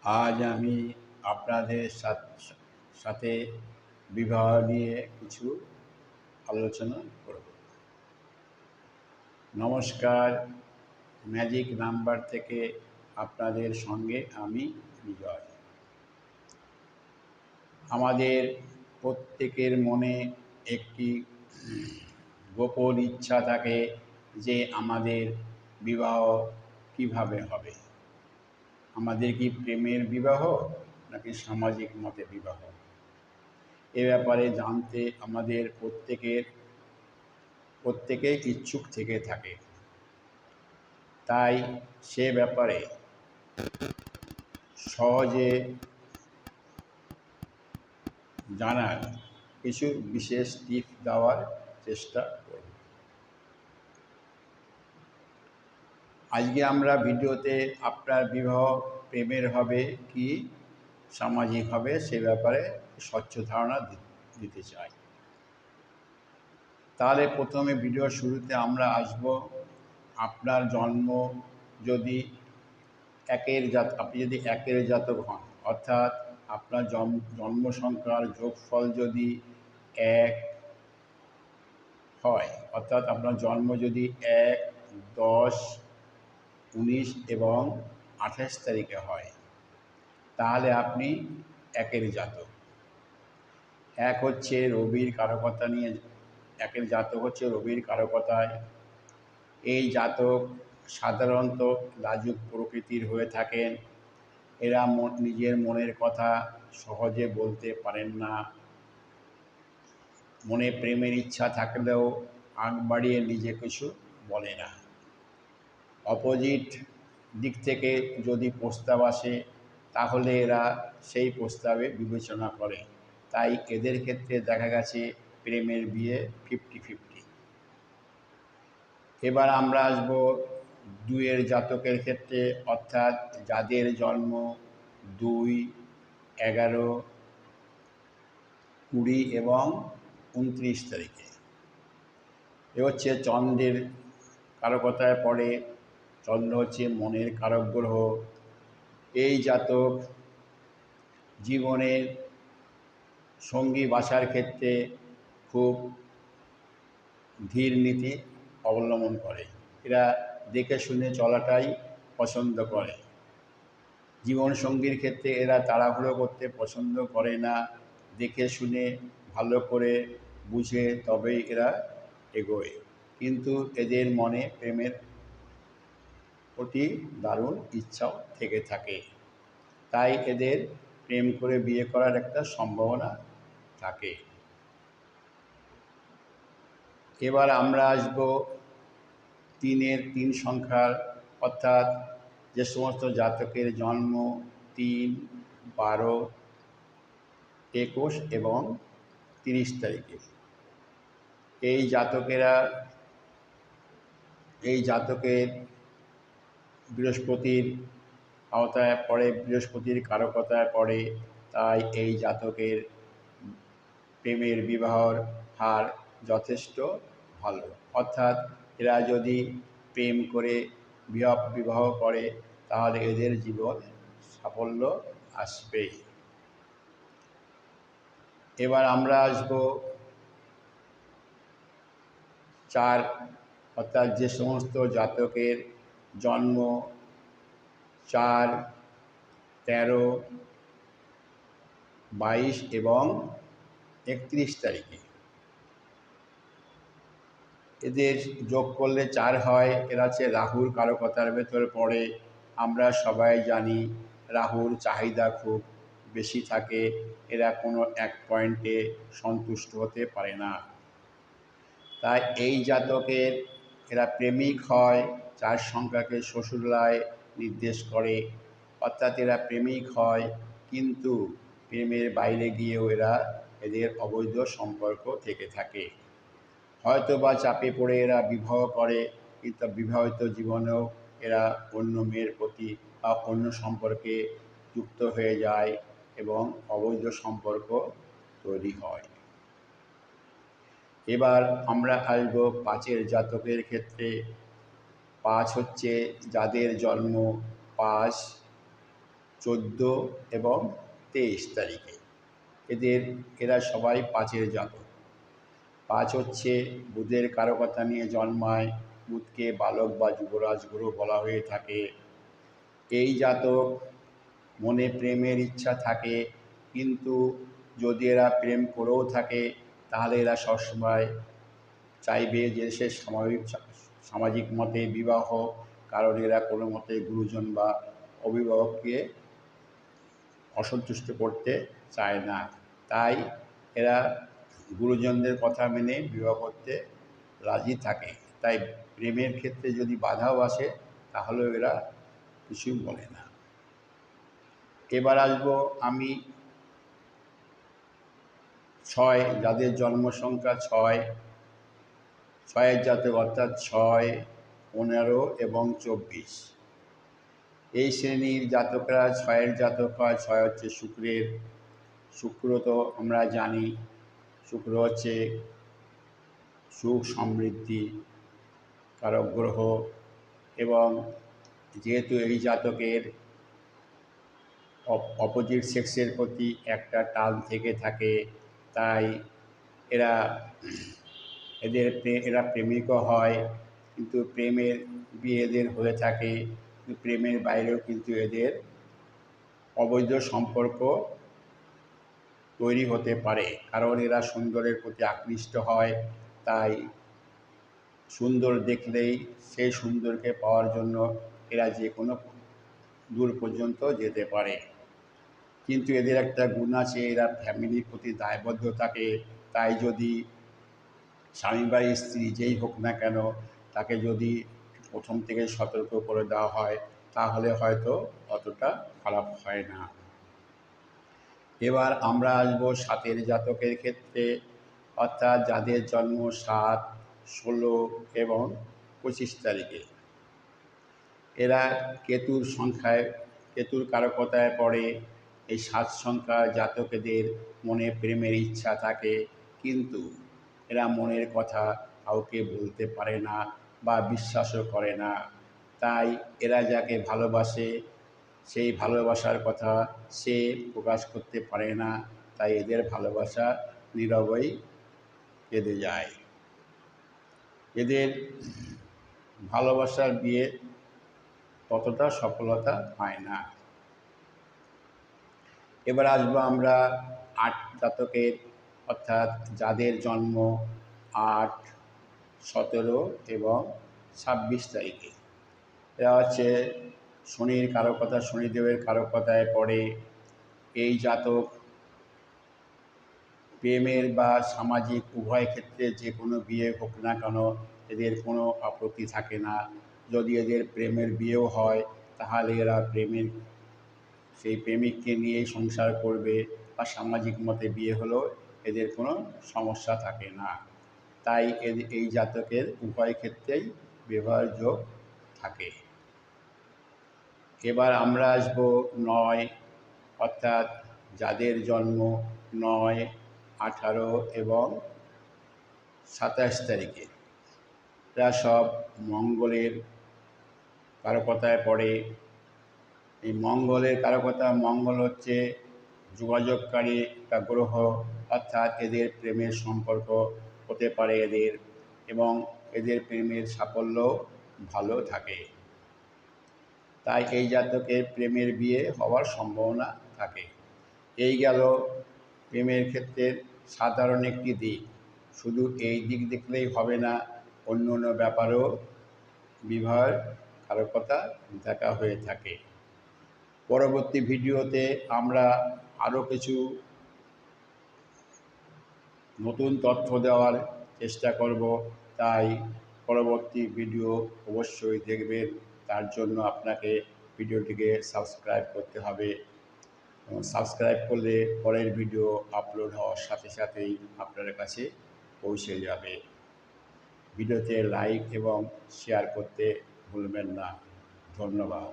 আজ আমি আপনাদের সাথে বিবাহ নিয়ে কিছু আলোচনা করব। নমস্কার, ম্যাজিক নাম্বার থেকে আপনাদের সঙ্গে আমি বিজয়। আমাদের প্রত্যেকের মনে একটি গোপন ইচ্ছা থাকে যে আমাদের বিবাহ কিভাবে হবে। আমাদের কি প্রেমের বিবাহ নাকি সামাজিক মতে বিবাহ? এ ব্যাপারে জানতে আমাদের প্রত্যেকেই ইচ্ছুক থেকে থাকে। তাই সে ব্যাপারে সহজে জানার কিছু বিশেষ টিপস দেওয়ার চেষ্টা করব। আজকে আমরা ভিডিওতে আপনার বিবাহ প্রেমের হবে কি সামাজিক হবে সে ব্যাপারে স্বচ্ছ ধারণা দিতে চাই। তাহলে প্রথমে ভিডিওর শুরুতে আমরা আসব আপনার জন্ম যদি আপনি যদি একের জাতক হন, অর্থাৎ আপনার জন্ম সংখ্যার যোগফল যদি 1 হয়, অর্থাৎ আপনার জন্ম যদি 1, 10, 19 এবং 28 তারিখে হয়, তাহলে আপনি একের জাতক। 1 হচ্ছে রবির কারকতা নিয়ে, একের জাতক হচ্ছে রবির কারকতায়। এই জাতক সাধারণত লাজুক প্রকৃতির হয়ে থাকেন। এরা নিজের মনের কথা সহজে বলতে পারেন না। মনে প্রেমের ইচ্ছা থাকলেও আগ বাড়িয়ে নিজে কিছু বলে না। অপোজিট দিক থেকে যদি প্রস্তাব আসে তাহলে এরা সেই প্রস্তাবে বিবেচনা করে। তাই এদের ক্ষেত্রে দেখা গেছে প্রেমের বিয়ে 50-50। এবার আমরা আসবো 2 জাতকের ক্ষেত্রে, অর্থাৎ যাদের জন্ম 2, 11, 20 এবং 29 তারিখে। এ হচ্ছে চন্দ্রের কারকতায় পড়ে। চন্দ্র হচ্ছে মনের কারক গ্রহ। এই জাতক জীবনের সঙ্গী বাছার ক্ষেত্রে খুব ধীর নীতি অবলম্বন করে। এরা দেখে শুনে চলাটাই পছন্দ করে। জীবনসঙ্গীর ক্ষেত্রে এরা তাড়াহুড়ো করতে পছন্দ করে না। দেখে শুনে ভালো করে বুঝে তবেই এরা এগোয়। কিন্তু এদের মনে প্রেমের প্রতি দারুণ ইচ্ছাও থেকে থাকে। তাই এদের প্রেম করে বিয়ে করার একটা সম্ভাবনা থাকে। এবার আমরা আসব 3 সংখ্যার, অর্থাৎ যে সমস্ত জাতকের জন্ম 3, 12, 21 এবং 30 তারিখে। এই জাতকের বৃহস্পতির আওতায় পড়ে, বৃহস্পতির কারকতায় পড়ে। তাই এই জাতকের প্রেমের বিবাহর হার যথেষ্ট ভালো। অর্থাৎ এরা যদি প্রেম করে বিবাহ করে তাহলে এদের জীবন সাফল্য আসবেই। এবার আমরা আসব 4, অর্থাৎ যে সমস্ত জাতকের জন্ম 4, 13, 22 এবং 31 তারিখে। এদের যোগ করলে 4 হয়। এরা হচ্ছে রাহুর কারকতার ভেতরে পড়ে। আমরা সবাই জানি রাহুর চাহিদা খুব বেশি থাকে। এরা কোনো এক পয়েন্টে সন্তুষ্ট হতে পারে না। তাই এই জাতকের এরা প্রেমিক হয়। 4 সংখ্যাকে শ্বশুরালয় নির্দেশ করে। অর্থাৎ এরা প্রেমিক হয়, কিন্তু প্রেমের বাইরে গিয়েও এদের অবৈধ সম্পর্ক থেকে থাকে। হয়তো বা চাপে পড়ে এরা বিবাহ করে, কিন্তু বিবাহিত জীবনেও এরা অন্য মেয়ের প্রতি বা অন্য সম্পর্কে যুক্ত হয়ে যায় এবং অবৈধ সম্পর্ক তৈরি হয়। এবার আমরা আসব 5 জাতকের ক্ষেত্রে। 5 হচ্ছে যাদের জন্ম 5, 14 এবং 23 তারিখে। এরা সবাই 5-এর জাতক। 5 হচ্ছে বুধের কারকতা নিয়ে জন্মায়। বুধকে বালক বা যুবরাজ গ্রহ বলা হয়ে থাকে। এই জাতক মনে প্রেমের ইচ্ছা থাকে, কিন্তু যদি এরা প্রেম করেও থাকে তাহলে এরা সবসময় চাইবে যে সে সামাজিক মতে বিবাহ, কারণ এরা কোনো মতে গুরুজন বা অভিভাবককে অসন্তুষ্ট করতে চায় না। তাই এরা গুরুজনদের কথা মেনে বিবাহ করতে রাজি থাকে। তাই প্রেমের ক্ষেত্রে যদি বাধাও আসে তাহলেও এরা কিছুই বলে না। এবার আসবো আমি 6, যাদের জন্ম সংখ্যা 6, 6-এর জাতক, অর্থাৎ 6, 15 এবং 24। এই শ্রেণীর জাতকরা 6-এর জাতক হয়। 6 হচ্ছে শুক্রের। শুক্র তো আমরা জানি, শুক্র হচ্ছে সুখ সমৃদ্ধি কারক গ্রহ, এবং যেহেতু এই জাতকের অপোজিট সেক্সের প্রতি একটা টান থেকে থাকে, তাই এরা এরা প্রেমিকও হয়, কিন্তু প্রেমের বিয়ে এদের হয়ে থাকে। কিন্তু প্রেমের বাইরেও কিন্তু এদের অবৈধ সম্পর্ক তৈরি হতে পারে, কারণ এরা সুন্দরের প্রতি আকৃষ্ট হয়। তাই সুন্দর দেখলেই সেই সুন্দরকে পাওয়ার জন্য এরা যে কোনো দূর পর্যন্ত যেতে পারে। কিন্তু এদের একটা গুণ আছে, এরা ফ্যামিলির প্রতি দায়বদ্ধ থাকে। তাই যদি স্বামী বা স্ত্রী যেই হোক না কেন, তাকে যদি প্রথম থেকে সতর্ক করে দেওয়া হয় তাহলে হয়তো অতটা খারাপ হয় না। এবার আমরা আসবো 7-এর জাতকের ক্ষেত্রে, অর্থাৎ যাদের জন্ম 7, 16 এবং 25 তারিখে। এরা কেতুর কারকতায় পড়ে। এই 7 সংখ্যার জাতকেদের মনে প্রেমের ইচ্ছা থাকে, কিন্তু এরা মনের কথা কাউকে বলতে পারে না বা বিশ্বাসও করে না। তাই এরা যাকে ভালোবাসে সেই ভালোবাসার কথা সে প্রকাশ করতে পারে না। তাই এদের ভালোবাসা নীরবেই কেঁদে যায়। এদের ভালোবাসার বিয়ে ততটা সফলতা পায় না। এবার আসবো আমরা 8 জাতকের, অর্থাৎ যাদের জন্ম 8, 17 এবং 26 তারিখে। এরা হচ্ছে শনির কারকতা, শনিদেবের কারকতায় পড়ে। এই জাতক প্রেমের বা সামাজিক উভয় ক্ষেত্রে যে কোনো বিয়ে হোক না কেন এদের কোনো আপত্তি থাকে না। যদি এদের প্রেমের বিয়েও হয় তাহলে এরা সেই প্রেমিককে নিয়েই সংসার করবে, বা সামাজিক মতে বিয়ে হলেও এদের কোনো সমস্যা থাকে না। তাই এই জাতকের উভয় ক্ষেত্রেই বিবাহের যোগ থাকে। এবার আমরা আসবো 9, অর্থাৎ যাদের জন্ম 9, 18 এবং 27 তারিখে। এরা সব মঙ্গলের কারকতায় পড়ে। এই মঙ্গলের কারকতা, মঙ্গল হচ্ছে যোগাযোগকারী একটা গ্রহ, অর্থাৎ এদের প্রেমের সম্পর্ক হতে পারে এদের, এবং এদের প্রেমের সাফল্য ভালো থাকে। তাই এই জাতকের প্রেমের বিয়ে হওয়ার সম্ভাবনা থাকে। এই গেল প্রেমের ক্ষেত্রে সাধারণ একটি দিক। শুধু এই দিক দেখলেই হবে না, অন্য অন্য ব্যাপারেও বিবাহের কারকতা দেখা হয়ে থাকে। পরবর্তী ভিডিওতে আমরা আরও কিছু নতুন তথ্য দেওয়ার চেষ্টা করব। তাই পরবর্তী ভিডিও অবশ্যই দেখবেন। তার জন্য আপনাকে ভিডিওটিকে সাবস্ক্রাইব করতে হবে, এবং সাবস্ক্রাইব করলে পরের ভিডিও আপলোড হওয়ার সাথে সাথেই আপনার কাছে পৌঁছে যাবে। ভিডিওতে লাইক এবং শেয়ার করতে ভুলবেন না। ধন্যবাদ।